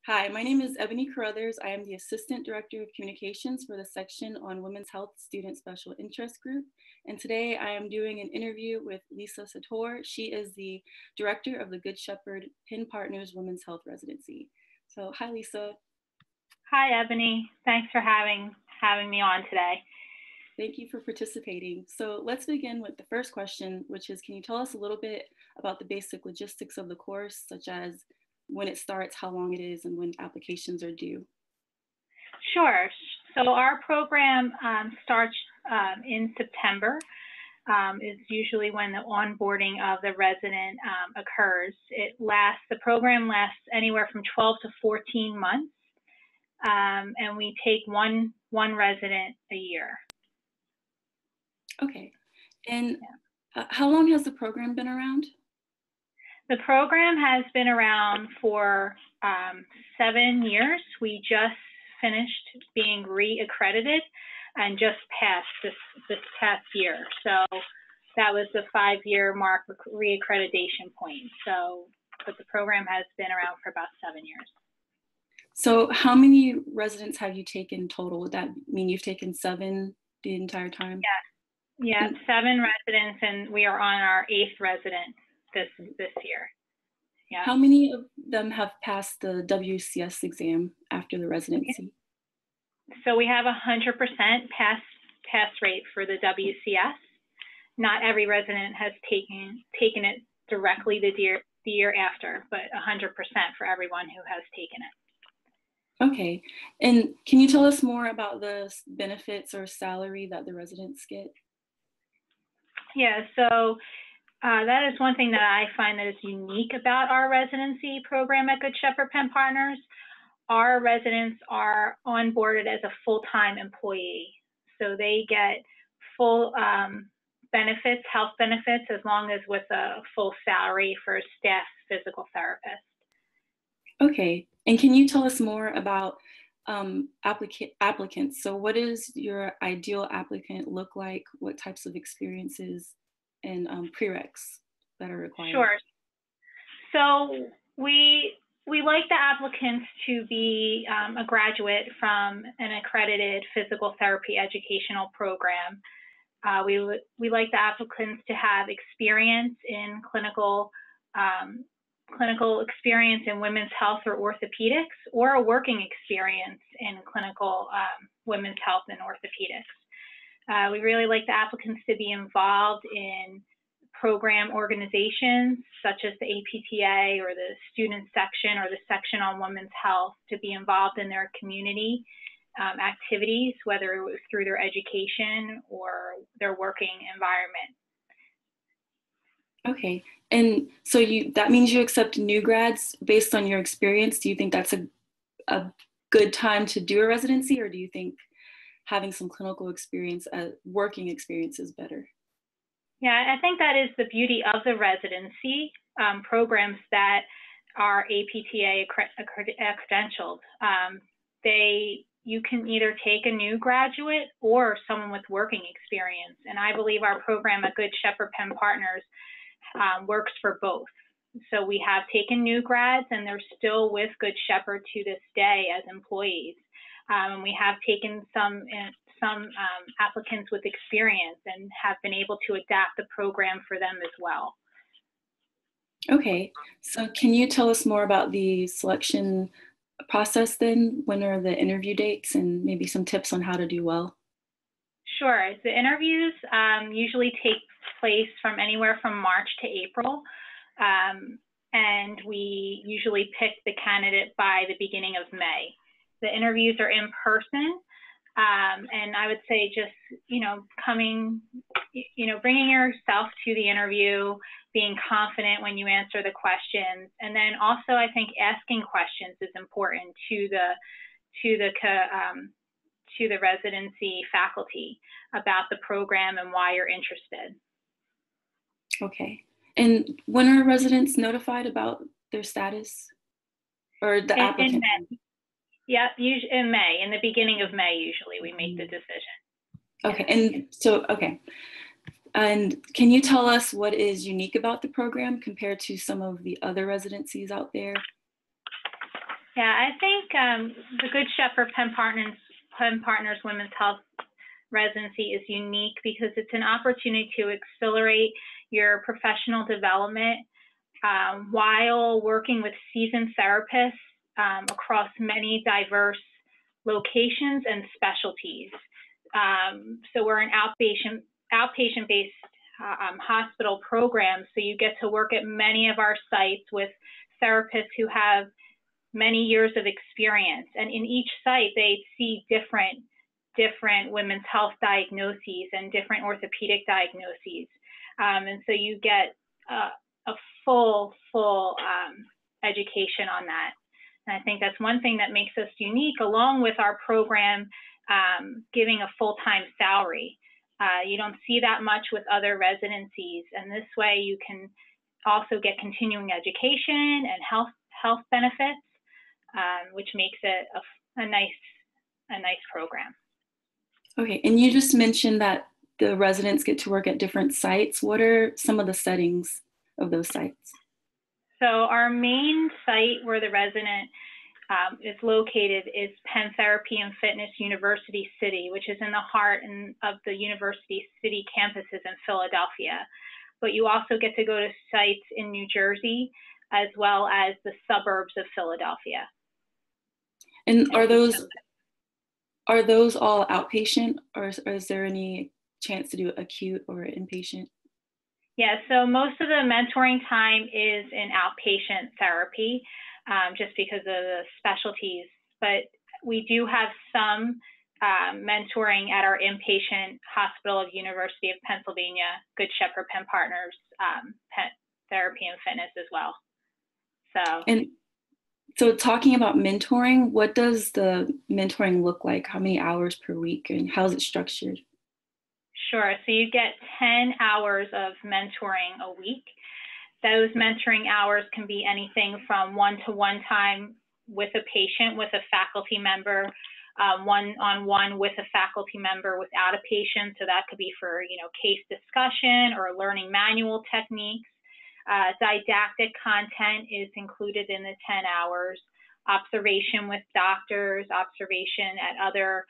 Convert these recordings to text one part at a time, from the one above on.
Hi, my name is Ebony Carruthers. I am the Assistant Director of Communications for the section on Women's Health Student Special Interest Group. And today I am doing an interview with Lisa Sator. She is the Director of the Good Shepherd Penn Partners Women's Health Residency. So hi, Lisa. Hi, Ebony. Thanks for having me on today. Thank you for participating. So let's begin with the first question, which is, can you tell us a little bit about the basic logistics of the course, such as when it starts, how long it is, and when applications are due? Sure. So our program starts in September. Is usually when the onboarding of the resident occurs. The program lasts anywhere from 12 to 14 months, and we take one resident a year. Okay. And how long has the program been around? The program has been around for 7 years. We just finished being re-accredited and just passed this past year. So that was the 5-year mark re-accreditation point. But the program has been around for about 7 years. So how many residents have you taken total? Would that mean you've taken 7 the entire time? Yeah, 7 residents, and we are on our 8th resident this year. Yeah. How many of them have passed the WCS exam after the residency? So we have 100% pass rate for the WCS. Not every resident has taken it directly the year after, but 100% for everyone who has taken it. Okay, and can you tell us more about the benefits or salary that the residents get? Yeah, so that is one thing that I find that is unique about our residency program at Good Shepherd Penn Partners. Our residents are onboarded as a full-time employee. So they get full benefits, health benefits, as long as with a full salary for a staff physical therapist. Okay, and can you tell us more about applicants? So what does your ideal applicant look like? What types of experiences and prereqs that are required? Sure. So we like the applicants to be a graduate from an accredited physical therapy educational program. We like the applicants to have experience in clinical experience in women's health or orthopedics, or a working experience in clinical women's health and orthopedics. We really like the applicants to be involved in program organizations such as the APTA or the student section or the section on women's health, to be involved in their community activities, whether it was through their education or their working environment. Okay, and so that means you accept new grads based on your experience. Do you think that's a good time to do a residency, or do you think having some clinical experience, working experience is better? Yeah, I think that is the beauty of the residency programs that are APTA credentialed. You can either take a new graduate or someone with working experience. And I believe our program at Good Shepherd Penn Partners works for both. So we have taken new grads, and they're still with Good Shepherd to this day as employees. And we have taken some applicants with experience and have been able to adapt the program for them as well. Okay, so can you tell us more about the selection process then? When are the interview dates, and maybe some tips on how to do well? Sure. The interviews usually take place from anywhere from March to April, and we usually pick the candidate by the beginning of May. The interviews are in person, and I would say just, bringing yourself to the interview, being confident when you answer the questions, and then also I think asking questions is important to the residency faculty about the program and why you're interested. Okay. And when are residents notified about their status, or the applicant? In May. Yeah, usually in May, in the beginning of May, usually we make the decision. Okay, and so, okay. And can you tell us what is unique about the program compared to some of the other residencies out there? Yeah, I think the Good Shepherd Penn Partners Women's Health Residency is unique because it's an opportunity to accelerate your professional development while working with seasoned therapists across many diverse locations and specialties. So we're an outpatient-based hospital program, so you get to work at many of our sites with therapists who have many years of experience, and in each site they see different women's health diagnoses and different orthopedic diagnoses, and so you get a full education on that. And I think that's one thing that makes us unique, along with our program giving a full-time salary. You don't see that much with other residencies, and this way you can also get continuing education and health benefits, which makes it a nice program. Okay, and you just mentioned that the residents get to work at different sites. What are some of the settings of those sites? So our main site where the resident is located is Penn Therapy and Fitness University City, which is in the heart of the University City campuses in Philadelphia. But you also get to go to sites in New Jersey, as well as the suburbs of Philadelphia. And are those all outpatient, or is there any chance to do acute or inpatient? Yeah, so most of the mentoring time is in outpatient therapy, just because of the specialties. But we do have some mentoring at our inpatient hospital of University of Pennsylvania, Good Shepherd Penn Partners, Therapy and Fitness as well. So talking about mentoring, what does the mentoring look like? How many hours per week, and how is it structured? Sure. So you get 10 hours of mentoring a week. Those mentoring hours can be anything from one-to-one time with a patient, with a faculty member, one-on-one with a faculty member without a patient. So that could be for, case discussion or learning manual techniques. Didactic content is included in the 10 hours. Observation with doctors, observation at other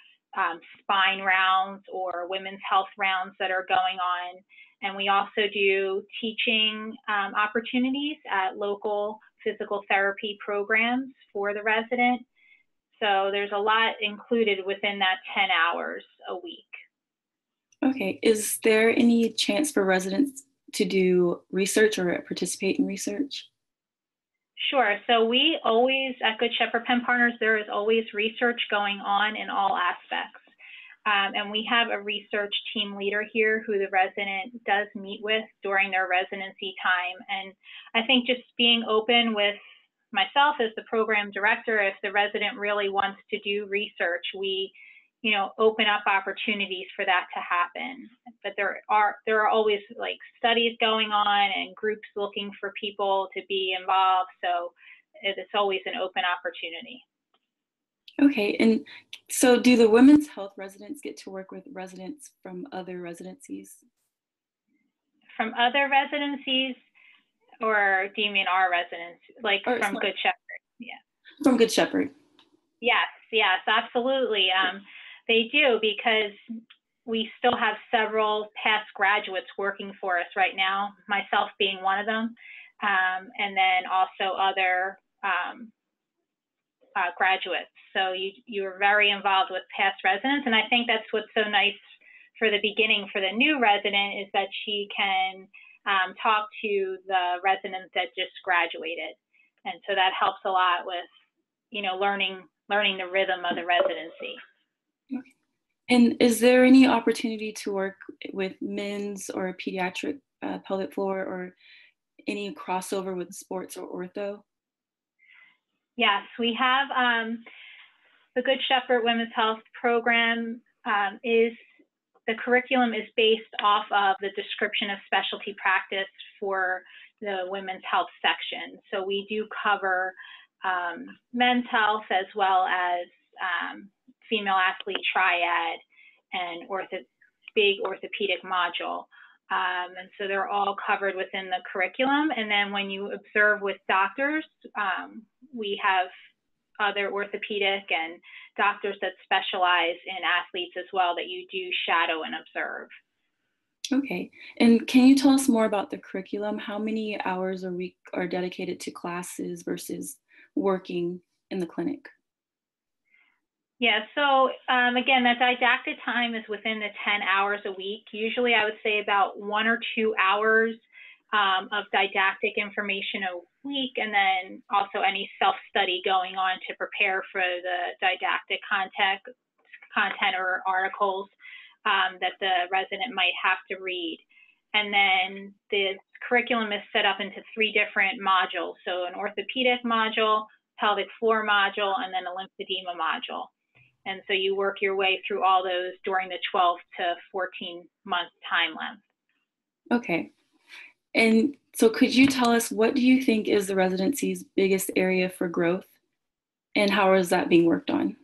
spine rounds or women's health rounds that are going on. And we also do teaching opportunities at local physical therapy programs for the resident. So there's a lot included within that 10 hours a week. Okay, is there any chance for residents to do research or participate in research? Sure. So we always, at Good Shepherd Penn Partners, there is always research going on in all aspects. And we have a research team leader here who the resident does meet with during their residency time. And I think just being open with myself as the program director, if the resident really wants to do research, we open up opportunities for that to happen. But there are always like studies going on and groups looking for people to be involved. So it's always an open opportunity. Okay, and so do the women's health residents get to work with residents from other residencies? From other residencies, or do you mean our residents, like from Good Shepherd? Yeah. From Good Shepherd. Yes, absolutely. They do, because we still have several past graduates working for us right now, myself being one of them, and then also other graduates. So you are very involved with past residents, and I think that's what's so nice for the beginning for the new resident is that she can talk to the residents that just graduated, and so that helps a lot with learning the rhythm of the residency. Okay. And is there any opportunity to work with men's or pediatric pelvic floor, or any crossover with sports or ortho? Yes, we have the Good Shepherd Women's Health Program. The curriculum is based off of the description of specialty practice for the women's health section. So we do cover men's health as well as female athlete triad and big orthopedic module. And so they're all covered within the curriculum. And then when you observe with doctors, we have other orthopedic and doctors that specialize in athletes as well that you do shadow and observe. Okay, and can you tell us more about the curriculum? How many hours a week are dedicated to classes versus working in the clinic? Yeah, so again, that didactic time is within the 10 hours a week. Usually I would say about 1 or 2 hours of didactic information a week, and then also any self-study going on to prepare for the didactic content or articles that the resident might have to read. And then the curriculum is set up into 3 different modules. So an orthopedic module, pelvic floor module, and then a lymphedema module. And so you work your way through all those during the 12 to 14 month time length. Okay. And so could you tell us, what do you think is the residency's biggest area for growth, and how is that being worked on?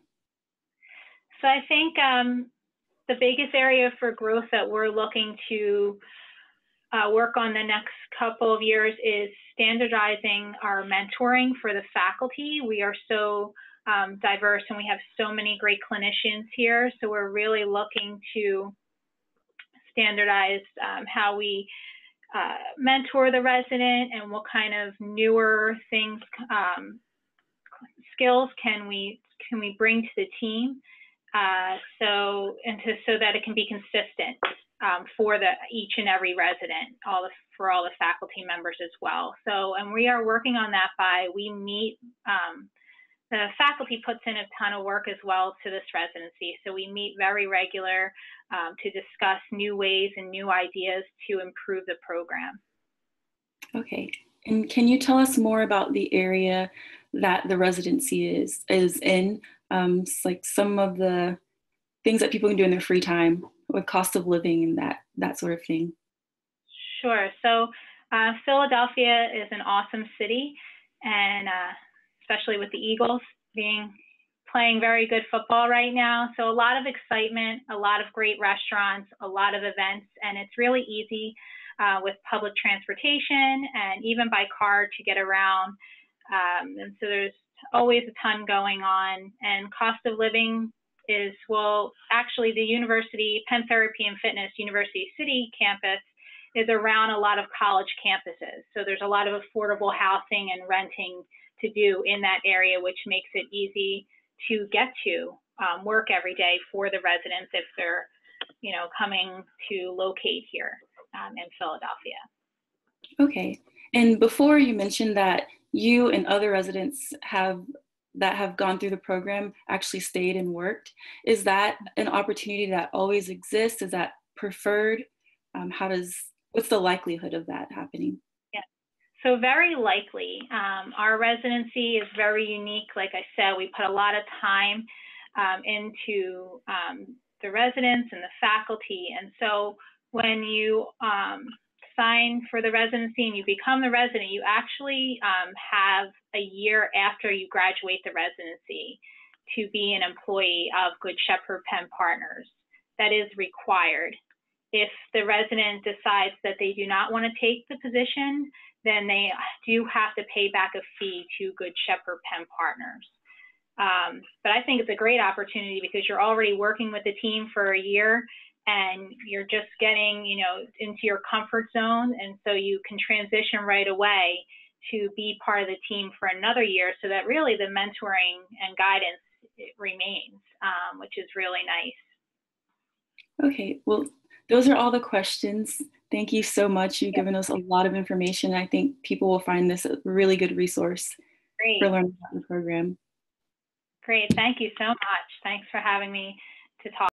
So I think the biggest area for growth that we're looking to work on the next couple of years is standardizing our mentoring for the faculty. We are so diverse and we have so many great clinicians here. So we're really looking to standardize how we mentor the resident and what kind of newer things, skills can we bring to the team, so that it can be consistent for each and every resident, for all the faculty members as well. So, and we are working on that we meet. The faculty puts in a ton of work as well to this residency. So we meet very regular to discuss new ways and new ideas to improve the program. Okay, and can you tell us more about the area that the residency is in? Like some of the things that people can do in their free time with cost of living and that sort of thing. Sure. So Philadelphia is an awesome city, and especially with the Eagles playing very good football right now. So a lot of excitement, a lot of great restaurants, a lot of events, and it's really easy with public transportation and even by car to get around. And so there's always a ton going on, and cost of living is, well, actually the University, Penn Therapy and Fitness University City campus is around a lot of college campuses. So there's a lot of affordable housing and renting to do in that area, which makes it easy to get to work every day for the residents if they're, coming to locate here in Philadelphia. Okay, and before you mentioned that you and other residents that have gone through the program actually stayed and worked. Is that an opportunity that always exists? Is that preferred? What's the likelihood of that happening? Yeah, so very likely. Our residency is very unique. Like I said, we put a lot of time into the residents and the faculty. And so when you sign for the residency and you become the resident, you actually have a year after you graduate the residency to be an employee of Good Shepherd Penn Partners. That is required. If the resident decides that they do not want to take the position, then they do have to pay back a fee to Good Shepherd Penn Partners. But I think it's a great opportunity because you're already working with the team for a year and you're just getting, into your comfort zone. And so you can transition right away to be part of the team for another year, so that really the mentoring and guidance remains, which is really nice. Okay, well, those are all the questions. Thank you so much. You've given us a lot of information. I think people will find this a really good resource for learning about the program. Great, thank you so much. Thanks for having me to talk.